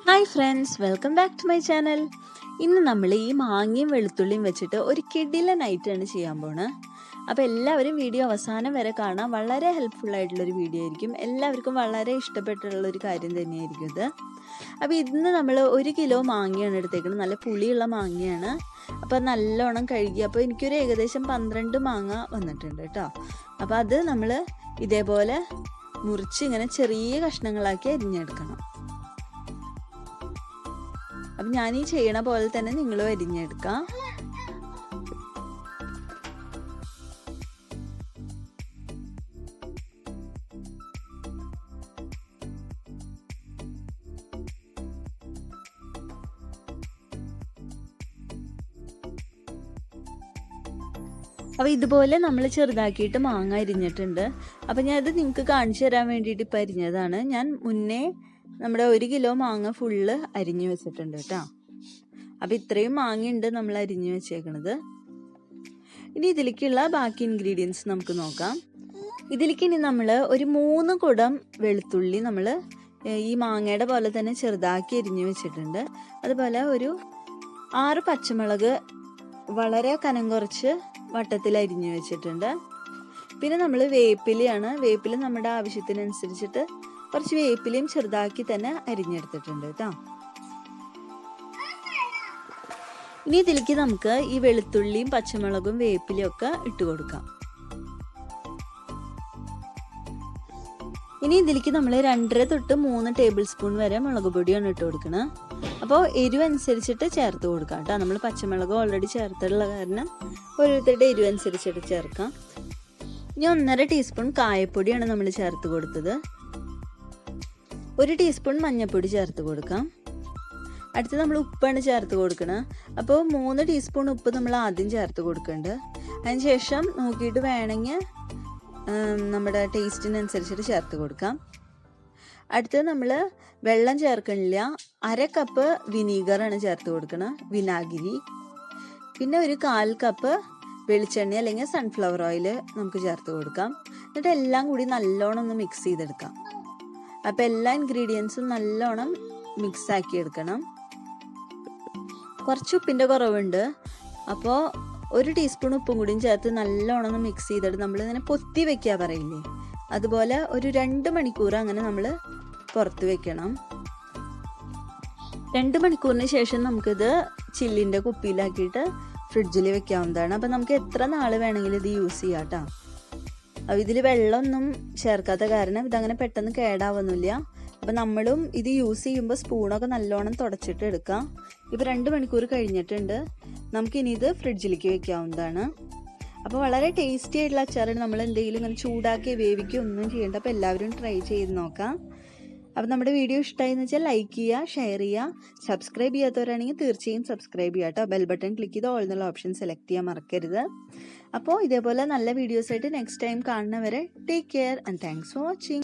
Hi friends, welcome back to my channel. ഇന്ന് നമ്മൾ ഈ മാങ്ങയും വെളുത്തുള്ളിയും വെച്ചിട്ട് ഒരു കിടിലൻ ഐറ്റമാണ് ചെയ്യാൻ പോണ്. അപ്പോൾ എല്ലാവരും വീഡിയോ അവസാനം വരെ കാണാം. വളരെ ഹെൽപ്ഫുൾ ആയിട്ടുള്ളൊരു വീഡിയോ ആയിരിക്കും. എല്ലാവർക്കും വളരെ ഇഷ്ടപ്പെട്ടുള്ളൊരു കാര്യം തന്നെയായിരിക്കും ഇത്. അപ്പോൾ ഇന്ന് നമ്മൾ 1 കിലോ മാങ്ങയാണ് എടുത്തേക്കുന്നത്. നല്ല പുളിയുള്ള മാങ്ങയാണ്. അപ്പോൾ നല്ലോണം കഴുകി, അപ്പോൾ എനിക്കൊരു ഏകദേശം 12 മാങ്ങ വന്നിട്ടുണ്ട് കേട്ടോ. അപ്പോൾ അത് നമ്മൾ ഇതേപോലെ മുറിച്ച് ഇങ്ങനെ ചെറിയ കഷ്ണങ്ങളാക്കി അരിഞ്ഞെടുക്കണം. അപ്പം ഞാൻ ഈ ചെയ്യണ പോലെ തന്നെ നിങ്ങളും അരിഞ്ഞെടുക്കാം. അപ്പോൾ ഇതുപോലെ നമ്മൾ ചെറുതാക്കിയിട്ട് മാങ്ങ അരിഞ്ഞിട്ടുണ്ട്. അപ്പം ഞാനത് നിങ്ങൾക്ക് കാണിച്ചു തരാൻ വേണ്ടിയിട്ട് ഇപ്പം അരിഞ്ഞതാണ്. ഞാൻ മുന്നേ നമ്മുടെ 1 കിലോ മാങ്ങ ഫുള്ള് അരിഞ്ഞു വെച്ചിട്ടുണ്ട് കേട്ടോ. അപ്പം ഇത്രയും മാങ്ങയുണ്ട് നമ്മൾ അരിഞ്ഞു വെച്ചേക്കണത്. ഇനി ഇതിലേക്കുള്ള ബാക്കി ഇൻഗ്രീഡിയൻസ് നമുക്ക് നോക്കാം. ഇതിലേക്ക് ഇനി നമ്മൾ ഒരു 3 കുടം വെളുത്തുള്ളി നമ്മൾ ഈ മാങ്ങയുടെ പോലെ തന്നെ ചെറുതാക്കി അരിഞ്ഞു വെച്ചിട്ടുണ്ട്. അതുപോലെ ഒരു 6 പച്ചമുളക് വളരെ കനം കുറച്ച് വട്ടത്തിൽ അരിഞ്ഞു വെച്ചിട്ടുണ്ട്. പിന്നെ നമ്മൾ വേപ്പിലയാണ്. വേപ്പില നമ്മുടെ ആവശ്യത്തിനനുസരിച്ചിട്ട് കുറച്ച് വേപ്പിലയും ചെറുതാക്കി തന്നെ അരിഞ്ഞെടുത്തിട്ടുണ്ട് കേട്ടോ. ഇനി ഇതിലേക്ക് നമുക്ക് ഈ വെളുത്തുള്ളിയും പച്ചമുളകും വേപ്പിലയും ഒക്കെ ഇട്ട് കൊടുക്കാം. ഇനി ഇതിലേക്ക് നമ്മൾ 2.5 തൊട്ട് 3 ടേബിൾ സ്പൂൺ വരെ മുളക് പൊടിയാണ് ഇട്ട് കൊടുക്കുന്നത്. അപ്പോൾ എരിവ് അനുസരിച്ചിട്ട് ചേർത്ത് കൊടുക്കാം കേട്ടോ. നമ്മൾ പച്ചമുളക് ഓൾറെഡി ചേർത്തുള്ള കാരണം ഓരോരുത്തരുടെ എരിവ് അനുസരിച്ചിട്ട് ചേർക്കാം. ഇനി 1.5 ടീസ്പൂൺ കായപ്പൊടിയാണ് നമ്മൾ ചേർത്ത് കൊടുത്തത്. 1 ടീസ്പൂൺ മഞ്ഞൾപ്പൊടി ചേർത്ത് കൊടുക്കാം. അടുത്ത് നമ്മൾ ഉപ്പാണ് ചേർത്ത് കൊടുക്കുന്നത്. അപ്പോൾ 3 ടീസ്പൂൺ ഉപ്പ് നമ്മൾ ആദ്യം ചേർത്ത് കൊടുക്കുന്നുണ്ട്. അതിനുശേഷം നോക്കിയിട്ട് വേണമെങ്കിൽ നമ്മുടെ ടേസ്റ്റിനനുസരിച്ചിട്ട് ചേർത്ത് കൊടുക്കാം. അടുത്തത് നമ്മൾ വെള്ളം ചേർക്കണില്ല. 1/2 കപ്പ് വിനീഗറാണ് ചേർത്ത് കൊടുക്കുന്നത്, വിനാഗിരി. പിന്നെ ഒരു 1/4 കപ്പ് വെളിച്ചെണ്ണ അല്ലെങ്കിൽ സൺഫ്ലവർ ഓയിൽ നമുക്ക് ചേർത്ത് കൊടുക്കാം. എന്നിട്ട് എല്ലാം കൂടി നല്ലോണം ഒന്ന് മിക്സ് ചെയ്തെടുക്കാം. അപ്പോൾ എല്ലാ ഇൻഗ്രീഡിയൻസും നല്ലോണം മിക്സ് ആക്കി എടുക്കണം. കുറച്ച് ഉപ്പിൻ്റെ കുറവുണ്ട്. അപ്പോൾ 1 ടീസ്പൂൺ ഉപ്പും കൂടിയും ചേർത്ത് നല്ലോണം ഒന്ന് മിക്സ് ചെയ്തിട്ട് നമ്മളിങ്ങനെ പൊത്തി വെക്കുക പറയില്ലേ, അതുപോലെ ഒരു 2 മണിക്കൂർ അങ്ങനെ നമ്മൾ പുറത്ത് വെക്കണം. 2 മണിക്കൂറിന് ശേഷം നമുക്കിത് ചില്ലിൻ്റെ കുപ്പിയിലാക്കിയിട്ട് ഫ്രിഡ്ജിൽ വെക്കാവുന്നതാണ്. അപ്പം നമുക്ക് എത്ര നാൾ വേണമെങ്കിലും ഇത് യൂസ് ചെയ്യാം കേട്ടോ. അപ്പോൾ ഇതിൽ വെള്ളമൊന്നും ചേർക്കാത്ത കാരണം ഇതങ്ങനെ പെട്ടെന്ന് കേടാവുന്നില്ല. അപ്പം നമ്മളും ഇത് യൂസ് ചെയ്യുമ്പോൾ സ്പൂണൊക്കെ നല്ലോണം തുടച്ചിട്ട് എടുക്കാം. ഇപ്പോൾ 2 മണിക്കൂർ കഴിഞ്ഞിട്ടുണ്ട്. നമുക്കിനി ഇത് ഫ്രിഡ്ജിലേക്ക് വെക്കാവുന്നതാണ്. അപ്പോൾ വളരെ ടേസ്റ്റി ആയിട്ടുള്ള അച്ചാറാണ്. നമ്മൾ എന്തെങ്കിലും ഇങ്ങനെ ചൂടാക്കി വേവിക്കുക ഒന്നും ചെയ്യേണ്ട. അപ്പോൾ എല്ലാവരും ട്രൈ ചെയ്ത് നോക്കാം. അപ്പോൾ നമ്മുടെ വീഡിയോ ഇഷ്ടമായി എന്ന് വെച്ചാൽ ലൈക്ക് ചെയ്യുക, ഷെയർ ചെയ്യുക. സബ്സ്ക്രൈബ് ചെയ്യാത്തവരാണെങ്കിൽ തീർച്ചയായും സബ്സ്ക്രൈബ് ചെയ്യുക കേട്ടോ. ബെൽ ബട്ടൺ ക്ലിക്ക് ചെയ്ത് ഓൾ എന്നുള്ള ഓപ്ഷൻ സെലക്ട് ചെയ്യാൻ മറക്കരുത്. അപ്പോൾ ഇതേപോലെ നല്ല വീഡിയോസായിട്ട് നെക്സ്റ്റ് ടൈം കാണുന്നവരെ take care and thanks for watching.